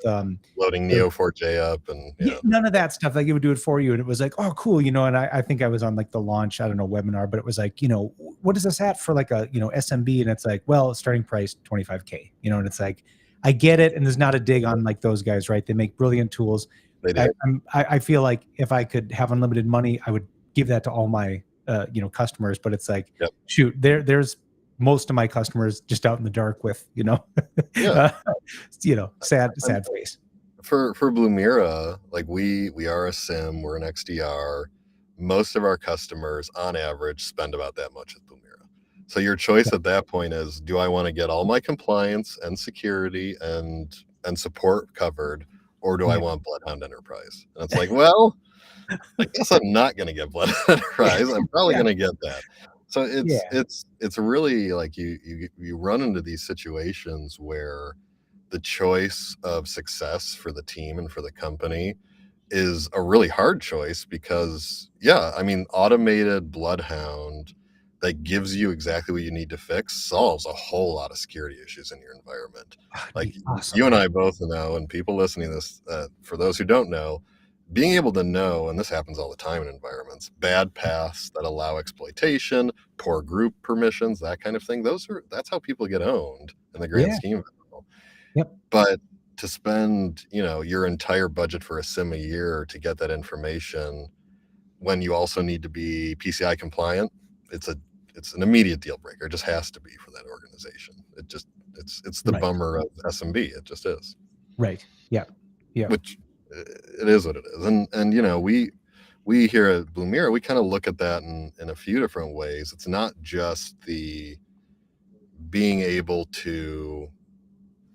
B: loading Neo4j up and
A: none of that stuff. Like it would do it for you. And it was like, oh, cool. And I think I was on like the launch, I don't know, webinar, but it was like, what is this at for like a, SMB? And it's like, well, starting price $25K, and it's like, I get it. And there's not a dig on like those guys, right? They make brilliant tools.
B: They do.
A: I feel like if I could have unlimited money, I would give that to all my, customers, but it's like, shoot, there's most of my customers just out in the dark with, sad face.
B: For Blumira, like we are a SIM, we're an XDR. Most of our customers on average spend about that much at Blumira. So your choice at that point is, do I want to get all my compliance and security and support covered, or do I want Bloodhound Enterprise? And it's like, well, I guess I'm not going to get Bloodhound Enterprise. I'm probably going to get that. So it's really like you run into these situations where the choice of success for the team and for the company is a really hard choice because automated Bloodhound that gives you exactly what you need to fix solves a whole lot of security issues in your environment. Like awesome. You and I both know, and people listening to this, for those who don't know, being able to know, and this happens all the time in environments, bad paths that allow exploitation, poor group permissions, that kind of thing. That's how people get owned in the grand scheme of it all.
A: Yep.
B: But to spend, your entire budget for a SIM a year to get that information when you also need to be PCI compliant, it's an immediate deal breaker. It just has to be for that organization. It's the bummer of SMB. It just is.
A: Right. Yeah. Yeah.
B: Which it is what it is. And we here at Blumira, we kind of look at that in a few different ways. It's not just the being able to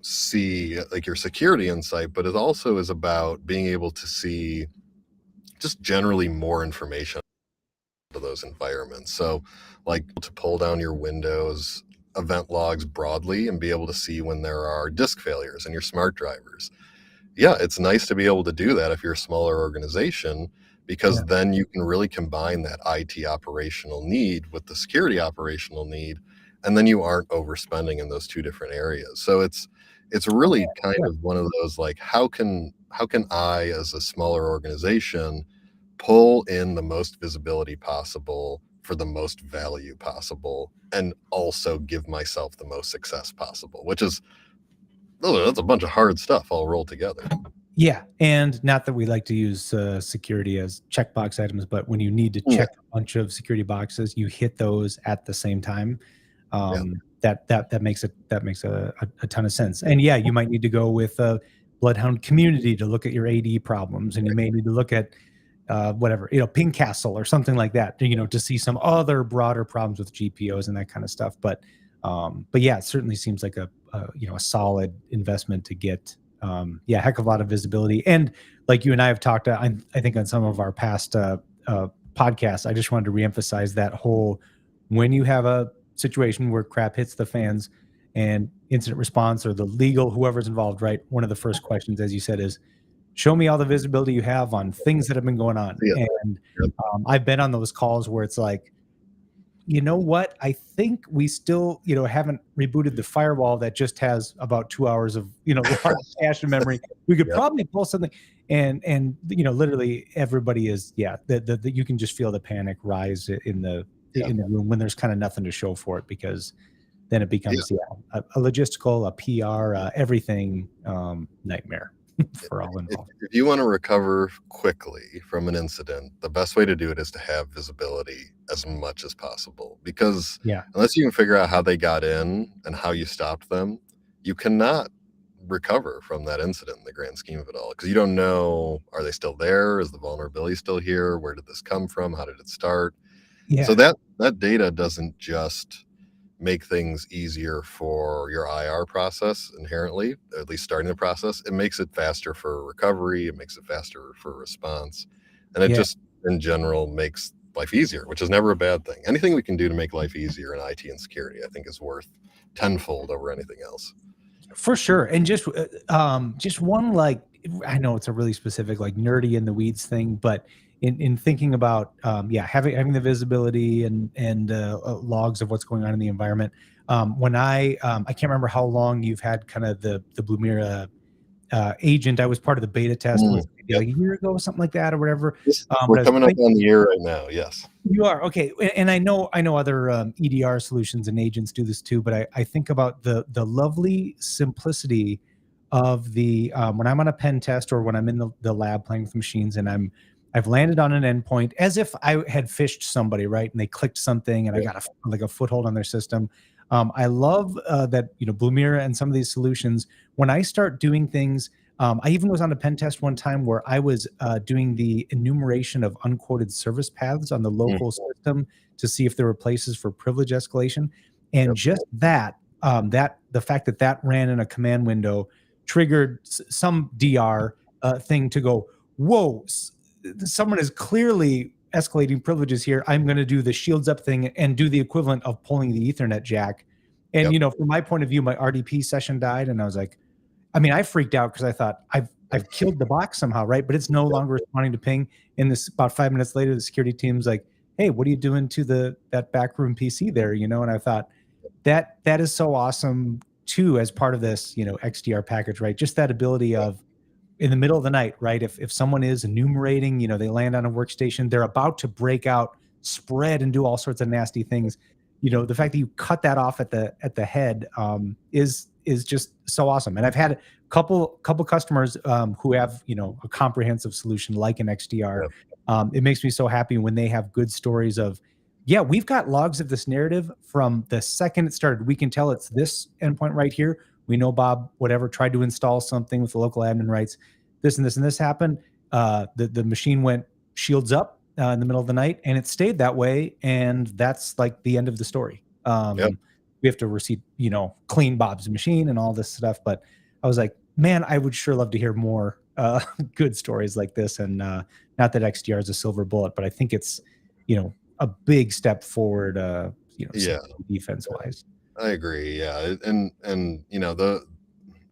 B: see like your security insight, but it also is about being able to see just generally more information to those environments. So like to pull down your Windows event logs broadly and be able to see when there are disk failures in your smart drivers. Yeah, it's nice to be able to do that if you're a smaller organization, because then you can really combine that IT operational need with the security operational need, and then you aren't overspending in those two different areas. So it's really kind of one of those, like, how can I, as a smaller organization, pull in the most visibility possible for the most value possible, and also give myself the most success possible, which is, that's a bunch of hard stuff all rolled together.
A: Yeah, and not that we like to use security as checkbox items, but when you need to check a bunch of security boxes, you hit those at the same time. That makes a ton of sense. And yeah, you might need to go with a Bloodhound Community to look at your AD problems, and you may need to look at whatever, Ping Castle or something like that, to see some other broader problems with GPOs and that kind of stuff. But yeah, it certainly seems like a solid investment to get. A heck of a lot of visibility. And like you and I have talked, I think on some of our past podcasts, I just wanted to reemphasize that whole, when you have a situation where crap hits the fans and incident response or the legal, whoever's involved, right? One of the first questions, as you said, is show me all the visibility you have on things that have been going on. And I've been on those calls where it's like, you know what? I think we still, haven't rebooted the firewall that just has about 2 hours of, large cache of memory. We could probably pull something, and literally everybody is, you can just feel the panic rise in the room when there's kind of nothing to show for it, because then it becomes a logistical, a PR, everything nightmare for all involved.
B: If you want to recover quickly from an incident, the best way to do it is to have visibility as much as possible, because unless you can figure out how they got in and how you stopped them, you cannot recover from that incident in the grand scheme of it all, because you don't know, are they still there? Is the vulnerability still here? Where did this come from? How did it start? So that data doesn't just make things easier for your IR process inherently, at least starting the process. It makes it faster for recovery. It makes it faster for response. And it just, in general, makes life easier, which is never a bad thing. Anything we can do to make life easier in IT and security, I think, is worth tenfold over anything else.
A: For sure. And just one, like, I know it's a really specific, like, nerdy in the weeds thing, but in thinking about having the visibility and logs of what's going on in the environment, when I can't remember how long you've had kind of the Blumira agent. I was part of the beta test maybe like a year ago, something like that, or whatever.
B: We're coming up on the year right now. Yes,
A: you are. Okay. And I know other EDR solutions and agents do this too, but I think about the lovely simplicity of the when I'm on a pen test or when I'm in the lab playing with machines and I've landed on an endpoint as if I had phished somebody, right? And they clicked something and I got a foothold on their system. I love that, Blumira and some of these solutions, when I start doing things, I even was on a pen test one time where I was doing the enumeration of unquoted service paths on the local system to see if there were places for privilege escalation. And just the fact that ran in a command window triggered some DR thing to go, whoa, someone is clearly escalating privileges here. I'm going to do the shields up thing and do the equivalent of pulling the Ethernet jack. And, from my point of view, my RDP session died. And I was like, I freaked out because I thought I've killed the box somehow, right? But it's no longer responding to ping. And this about 5 minutes later, the security team's like, hey, what are you doing to that backroom PC there? And I thought that is so awesome too, as part of this, XDR package, right? Just that ability of, in the middle of the night, right? If someone is enumerating, they land on a workstation, they're about to break out, spread, and do all sorts of nasty things. The fact that you cut that off at the head is just so awesome. And I've had a couple customers who have a comprehensive solution like an XDR. It makes me so happy when they have good stories of, we've got logs of this narrative from the second it started. We can tell it's this endpoint right here. We know Bob, whatever, tried to install something with the local admin rights. This and this and this happened. The machine went shields up in the middle of the night, and it stayed that way. And that's like the end of the story. We have to receive, clean Bob's machine and all this stuff. But I was like, man, I would sure love to hear more good stories like this. And not that XDR is a silver bullet, but I think it's, a big step forward, defense wise.
B: I agree. Yeah. And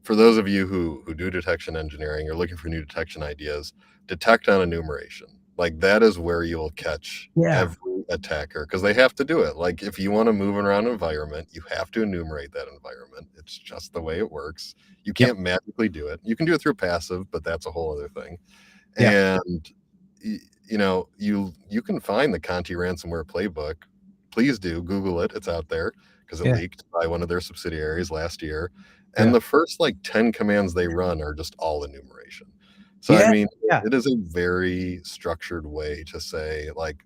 B: for those of you who do detection engineering, you're looking for new detection ideas, detect on enumeration. Like that is where you will catch every attacker, because they have to do it. Like if you want to move around an environment, you have to enumerate that environment. It's just the way it works. You can't magically do it. You can do it through passive, but that's a whole other thing. And you can find the Conti ransomware playbook. Please do Google it. It's out there because it leaked by one of their subsidiaries last year. And the first like 10 commands they run are just all enumeration. So I mean, it is a very structured way to say, like,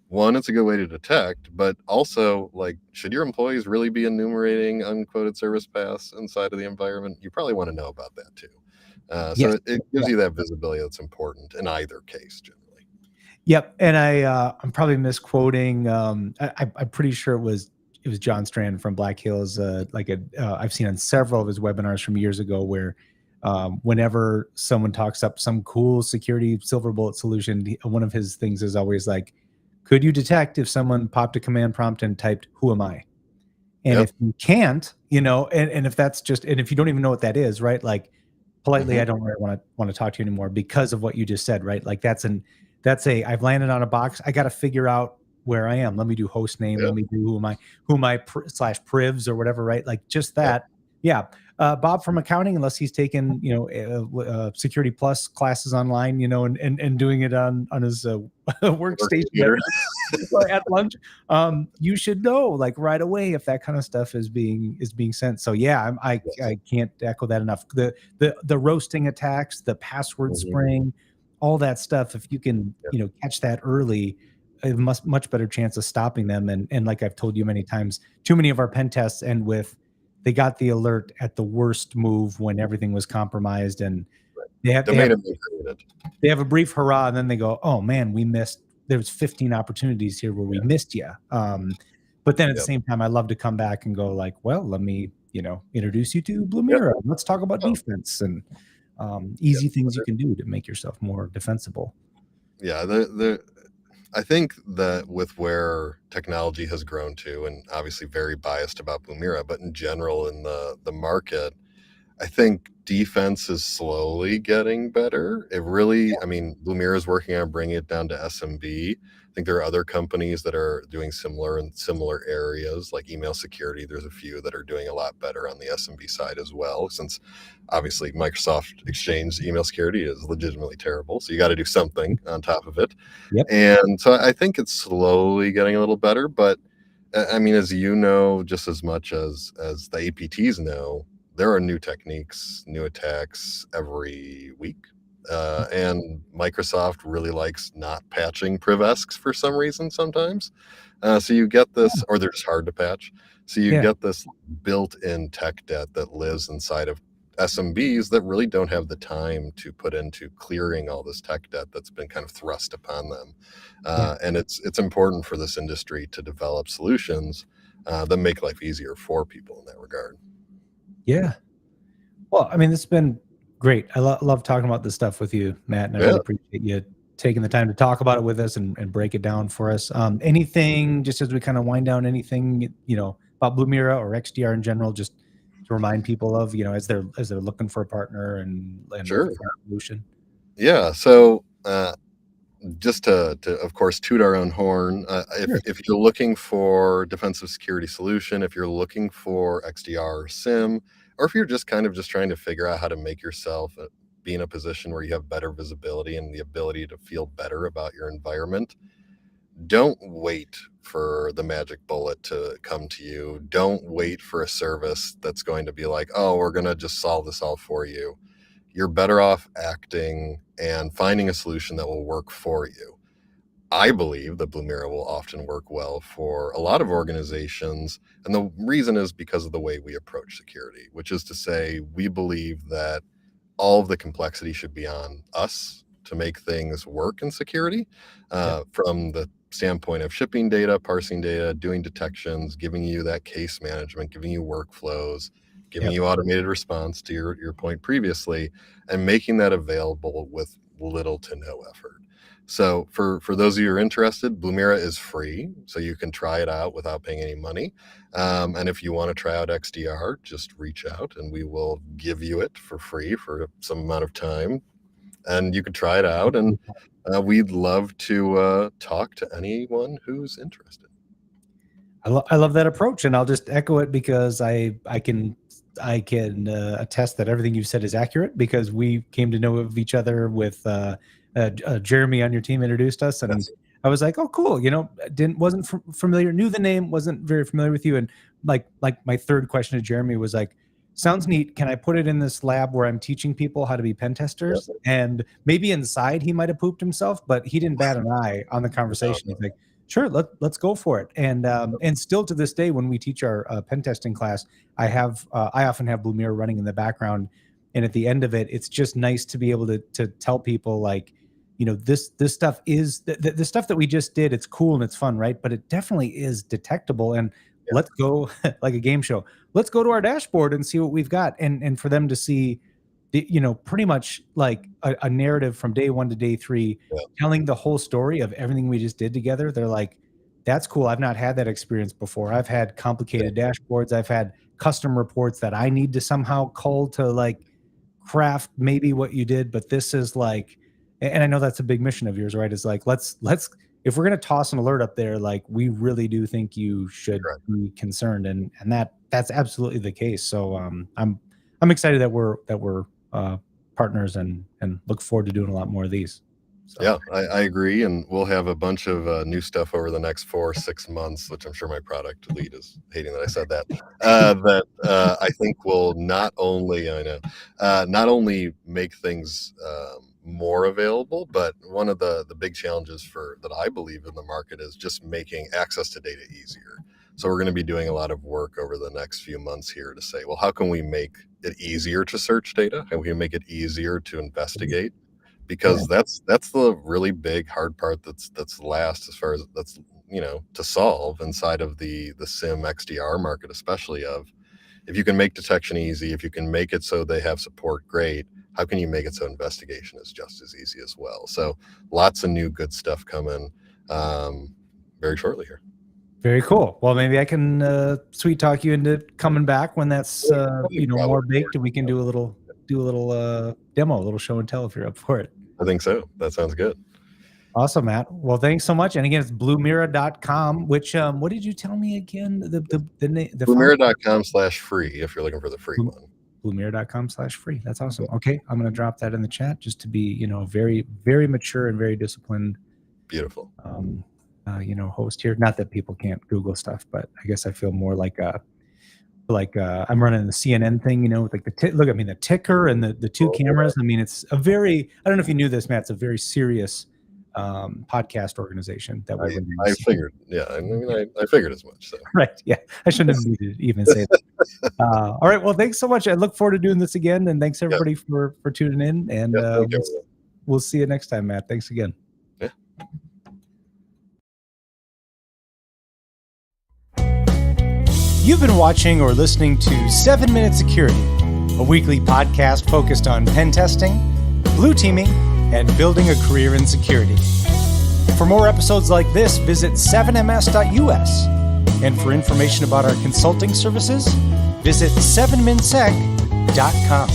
B: one, it's a good way to detect, but also, like, should your employees really be enumerating unquoted service paths inside of the environment? You probably want to know about that too. So it gives you that visibility that's important in either case, generally.
A: Yep, and I'm probably misquoting. I'm pretty sure it was John Strand from Black Hills. I've seen on several of his webinars from years ago where whenever someone talks up some cool security silver bullet solution, one of his things is always like, could you detect if someone popped a command prompt and typed, "Who am I?" And if you can't, and if that's just, and if you don't even know what that is, right? Like politely, I don't really want to talk to you anymore because of what you just said, right? Like that's I've landed on a box. I got to figure out where I am. Let me do host name. Let me do who am I / privs or whatever, right? Like just that. Yeah. Bob from accounting, unless he's taken, Security Plus classes online, and doing it on his workstation at lunch, you should know like right away if that kind of stuff is being sent. So yeah, I can't echo that enough. The roasting attacks, the password spraying, all that stuff. If you can, catch that early, a much better chance of stopping them. And like I've told you many times, too many of our pen tests end with, they got the alert at the worst move when everything was compromised, and they have a brief hurrah, and then they go, "Oh man, we missed. There's 15 opportunities here where we missed you." But then at the same time, I love to come back and go like, "Well, let me, introduce you to Blumira. Let's talk about defense and easy things you can do to make yourself more defensible."
B: Yeah, I think that with where technology has grown to, and obviously very biased about Blumira, but in general in the market, I think defense is slowly getting better. It really, I mean, Blumira is working on bringing it down to SMB. I think there are other companies that are doing similar in similar areas, like email security. There's a few that are doing a lot better on the SMB side as well, since obviously Microsoft Exchange email security is legitimately terrible. So you got to do something on top of it. And so I think it's slowly getting a little better. But I mean, as you know, just as much as the APTs know, there are new techniques, new attacks every week. And Microsoft really likes not patching privesks for some reason sometimes. So you get this, or they're just hard to patch. So you get this built-in tech debt that lives inside of SMBs that really don't have the time to put into clearing all this tech debt that's been kind of thrust upon them. And it's important for this industry to develop solutions that make life easier for people in that regard.
A: Yeah. Well, I mean, it's been great. I love talking about this stuff with you, Matt, and I really appreciate you taking the time to talk about it with us and break it down for us. Anything, just as we kind of wind down, anything, about Blumira or XDR in general, just to remind people of, as they're looking for a partner and looking for a solution?
B: Yeah. So, just to of course toot our own horn, if you're looking for defensive security solution, if you're looking for XDR or SIEM, or if you're just kind of just trying to figure out how to make yourself be in a position where you have better visibility and the ability to feel better about your environment, don't wait for the magic bullet to come to you. Don't wait for a service that's going to be like, oh, we're going to just solve this all for you. You're better off acting and finding a solution that will work for you. I believe that Blumira will often work well for a lot of organizations. And the reason is because of the way we approach security, which is to say, we believe that all of the complexity should be on us to make things work in security, from the standpoint of shipping data, parsing data, doing detections, giving you that case management, giving you workflows, giving you automated response to your point previously, and making that available with little to no effort. So for those of you who are interested, Blumira is free, so you can try it out without paying any money. And if you want to try out XDR, just reach out and we will give you it for free for some amount of time. And you can try it out. And we'd love to talk to anyone who's interested.
A: I love that approach, and I'll just echo it because I can attest that everything you said is accurate, because we came to know of each other with Jeremy on your team introduced us, and
B: Yes.
A: I was like, oh, cool. Wasn't familiar, knew the name, wasn't very familiar with you. And like my third question to Jeremy was like, sounds neat. Can I put it in this lab where I'm teaching people how to be pen testers?
B: Yep.
A: And maybe inside he might've pooped himself, but he didn't bat an eye on the conversation. He's like, sure, let's go for it. And still to this day, when we teach our pen testing class, I often have Blumira running in the background. And at the end of it, it's just nice to be able to tell people, like, this stuff is the stuff that we just did. It's cool and it's fun, right? But it definitely is detectable. And let's go like a game show. Let's go to our dashboard and see what we've got. And for them to see, pretty much like a narrative from day 1 to day 3, telling the whole story of everything we just did together. They're like, that's cool. I've not had that experience before. I've had complicated dashboards. I've had custom reports that I need to somehow call to like craft maybe what you did. But this is like, and I know that's a big mission of yours, right? Is like, let's, if we're going to toss an alert up there, like we really do think you should be concerned. And that's absolutely the case. So I'm excited that we're partners and look forward to doing a lot more of these. So.
B: Yeah, I agree. And we'll have a bunch of new stuff over the next 4 or 6 months, which I'm sure my product lead is hating that I said that, that I think will not only make things more available, but one of the big challenges that I believe in the market is just making access to data easier. So we're going to be doing a lot of work over the next few months here to say, well, how can we make it easier to search data? How can we make it easier to investigate? Because that's the really big hard part that's last, as far as that's to solve inside of the SIEM XDR market, especially of if you can make detection easy, if you can make it so they have support, great. How can you make it so investigation is just as easy as well? So lots of new good stuff coming very shortly here.
A: Very cool. Well, maybe I can sweet talk you into coming back when that's more baked, and we can do a little demo, a little show and tell if you're up for it.
B: I think so. That sounds good.
A: Awesome, Matt. Well, thanks so much. And again, it's Blumira.com, which what did you tell me again? The name
B: Blumira.com/free if you're looking for the free one.
A: Blumira.com/free. That's awesome. Okay, I'm going to drop that in the chat just to be, very, very mature and very disciplined.
B: Beautiful.
A: Host here. Not that people can't Google stuff, but I guess I feel more like I'm running the CNN thing, with like the ticker and the two cameras. I mean, it's a very, I don't know if you knew this, Matt, it's a very serious podcast organization that we're
B: I figured. Yeah. I mean, I figured as much. So.
A: Right. Yeah. I shouldn't have needed to even say that. All right. Well, thanks so much. I look forward to doing this again. And thanks everybody for tuning in. And we'll see you next time, Matt. Thanks again.
B: Yeah.
A: You've been watching or listening to 7 Minute Security, a weekly podcast focused on pen testing, blue teaming, and building a career in security. For more episodes like this, visit 7ms.us. And for information about our consulting services, visit 7minsec.com.